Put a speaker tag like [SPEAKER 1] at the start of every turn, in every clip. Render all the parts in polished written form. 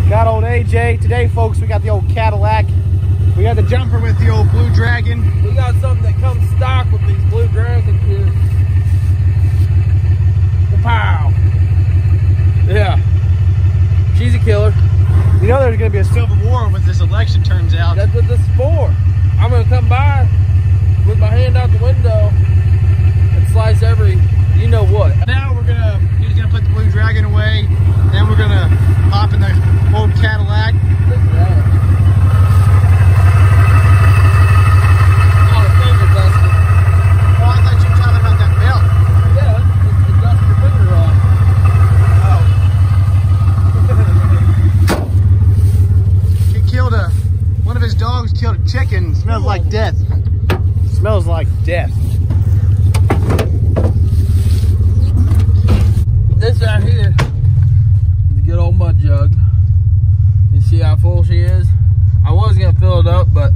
[SPEAKER 1] Got old AJ. Today, folks, we got the old Cadillac. We got the jumper with the old Blue Dragon.
[SPEAKER 2] We got something that comes stock with these Blue Dragons here. Pow! Yeah. She's a killer.
[SPEAKER 1] You know there's going to be a civil war when this election turns out.
[SPEAKER 2] That's what this is for. I'm going to come by with my hand out the window and slice every, you know what.
[SPEAKER 1] Now he's going to put the Blue Dragon away. Then we're going to hop in the old Cadillac.
[SPEAKER 2] Look at that.
[SPEAKER 1] Killed a chicken. Smells like death. Smells like death.
[SPEAKER 2] This right here, the good old mud jug. You see how full she is? I was gonna fill it up, but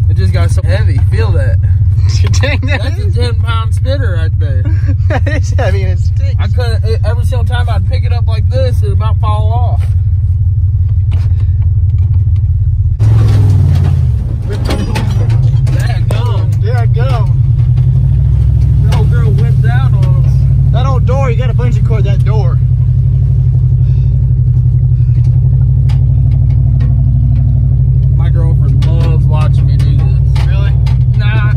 [SPEAKER 2] it just got so heavy. Feel that?
[SPEAKER 1] Dang,
[SPEAKER 2] that's a 10-pound spitter right there.
[SPEAKER 1] That is heavy and it stinks.
[SPEAKER 2] I couldn't. Every single time I'd pick it up like this, it'd about fall off.
[SPEAKER 1] The old girl whipped out on us. That old door, you got a bungee cord that door.
[SPEAKER 2] My girlfriend loves watching me do this.
[SPEAKER 1] Really?
[SPEAKER 2] Nah.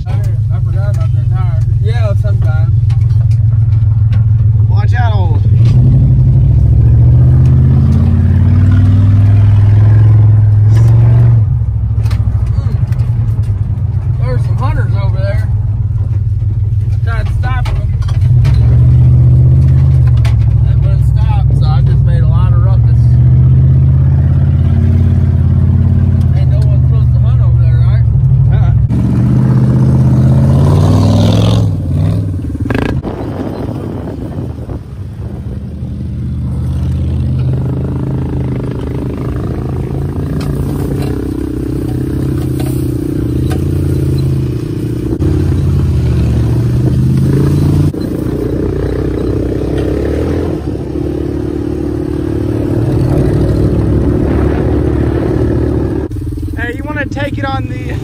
[SPEAKER 2] I forgot about that tire. Yeah, sometimes.
[SPEAKER 1] Watch out, old. Take it on the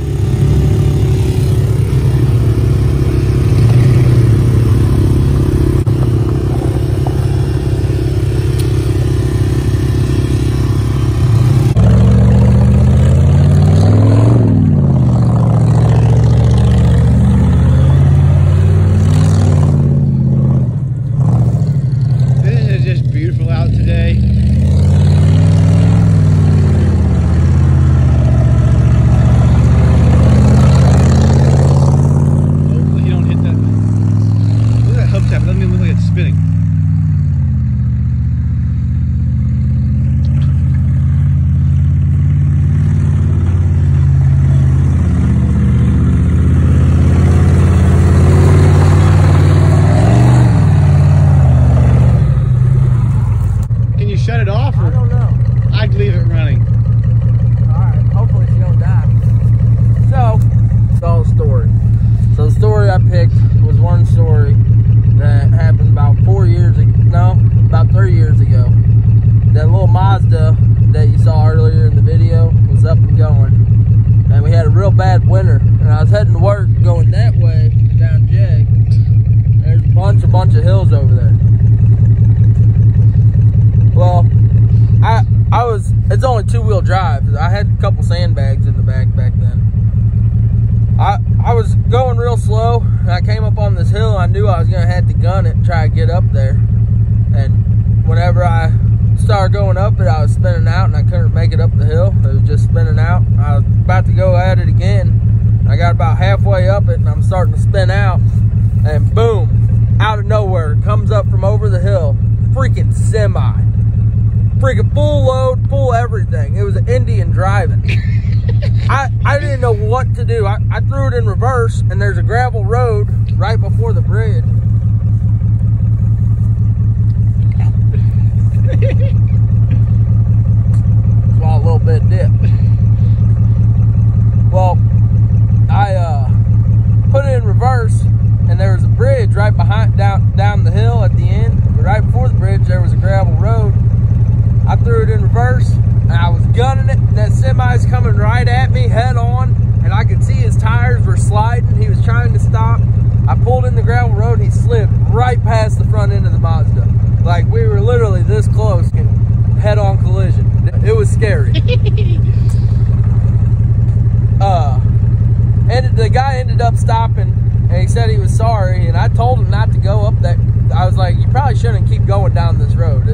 [SPEAKER 1] This is just beautiful out today. Spinning. Can you shut it off? Or?
[SPEAKER 2] I don't know.
[SPEAKER 1] I'd leave it running.
[SPEAKER 2] Alright, hopefully she don't die. So, it's all a story. So the story I picked was one story that happened about 4 years ago, no, about 3 years ago. That little Mazda that you saw earlier in the video was up and going. And we had a real bad winter. And I was heading to work going that way down J. There's a bunch of hills over there. Well, it's only 2-wheel drive. I had a couple sandbags in the back then. I was going real slow, and I came up on this hill, and I knew I was going to have to gun it and try to get up there. And whenever I started going up it, I was spinning out, and I couldn't make it up the hill. It was just spinning out. I was about to go at it again. I got about halfway up it, and I'm starting to spin out, and boom, out of nowhere, comes up from over the hill, freaking semi. Freaking full load, full everything. It was an Indian driving. I didn't know what to do. I threw it in reverse, and there's a gravel road right before the bridge. Swallow a little bit of dip. Well, I put it in reverse, and there was a bridge right behind, down the hill at the end. But right before the bridge, there was a gravel road. me head on, and I could see his tires were sliding. He was trying to stop. I pulled in the gravel road, and he slid right past the front end of the Mazda. Like, we were literally this close, head-on collision. It was scary. And the guy ended up stopping, and he said he was sorry, and I told him not to go up that. I was like, you probably shouldn't keep going down this road.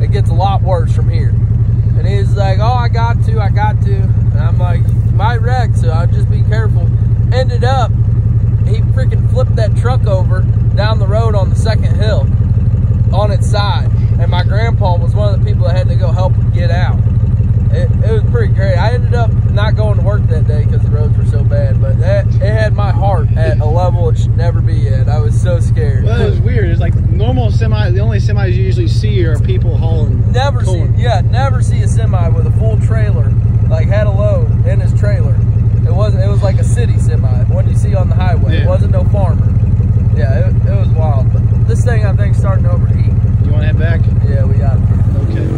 [SPEAKER 2] It gets a lot worse from here. And he was like, oh, I got to. And I'm like, you might wreck, so I'll just be careful. Ended up, he freaking flipped that truck over down the road on the second hill on its side. And my grandpa was one of the people that had to go help him get out. It was pretty great. I ended up not going to work that day because the roads were so bad, but it had my heart at a level it should never be at. I was so scared.
[SPEAKER 1] Well, it was weird. It's like normal semi. The only semis you usually see are people hauling.
[SPEAKER 2] Never see a semi with a full trailer, like had a load in his trailer. It was like a city semi, one you see on the highway. Yeah. It wasn't no farmer. Yeah, it was wild. But this thing, I think, starting to overheat.
[SPEAKER 1] You want to head back?
[SPEAKER 2] Yeah, we got it.
[SPEAKER 1] Okay.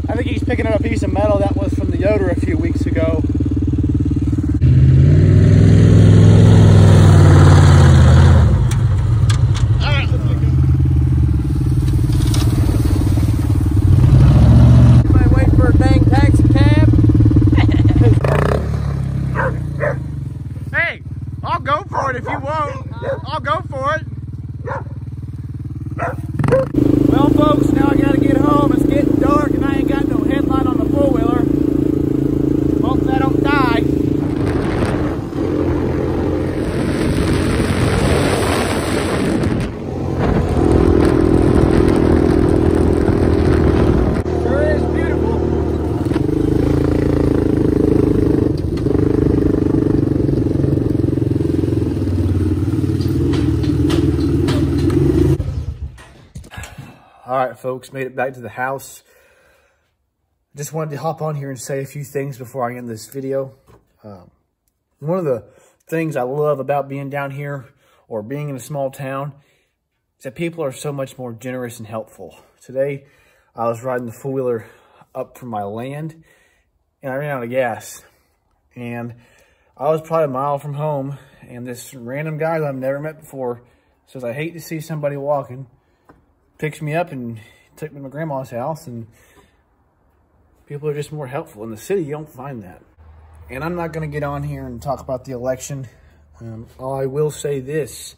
[SPEAKER 1] I think he's picking up a piece of metal that was from the Yoder a few weeks ago. Alright, let's go.
[SPEAKER 2] Anybody waiting for a dang taxi cab?
[SPEAKER 1] Hey, I'll go for it if you won't. I'll go for it. Well, folks, now I gotta get home. It's getting dark and I ain't got no headlight on the four-wheeler. Hopefully I don't die. Sure is beautiful. All right, folks, made it back to the house. Just wanted to hop on here and say a few things before I end this video. One of the things I love about being down here or being in a small town is that people are so much more generous and helpful. Today, I was riding the four-wheeler up from my land, and I ran out of gas. And I was probably a mile from home, and this random guy that I've never met before says, I hate to see somebody walking. Picks me up and took me to my grandma's house, and people are just more helpful. In the city, you don't find that. And I'm not going to get on here and talk about the election. I will say this.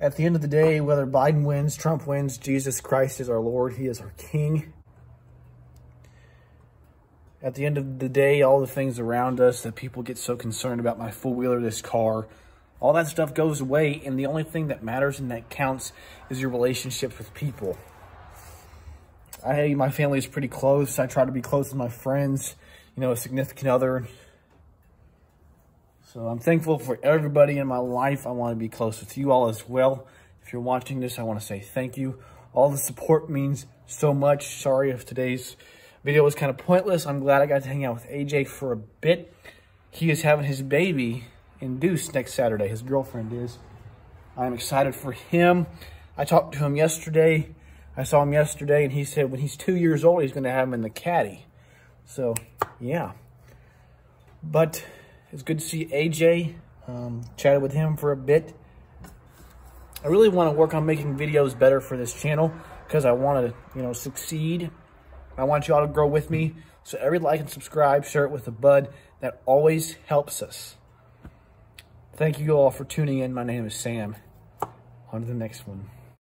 [SPEAKER 1] At the end of the day, whether Biden wins, Trump wins, Jesus Christ is our Lord. He is our King. At the end of the day, all the things around us that people get so concerned about, my four-wheeler, this car, all that stuff goes away, and the only thing that matters and that counts is your relationships with people. My family is pretty close. I try to be close with my friends, a significant other. So I'm thankful for everybody in my life. I want to be close with you all as well. If you're watching this, I want to say thank you. All the support means so much. Sorry if today's video was kind of pointless. I'm glad I got to hang out with AJ for a bit. He is having his baby induced next Saturday. His girlfriend is. I'm excited for him. I talked to him yesterday. I saw him yesterday, and he said when he's 2 years old, he's going to have him in the caddy. So, yeah. But it's good to see AJ. Chatted with him for a bit. I really want to work on making videos better for this channel because I want to, succeed. I want you all to grow with me. So every like and subscribe, share it with a bud. That always helps us. Thank you all for tuning in. My name is Sam. On to the next one.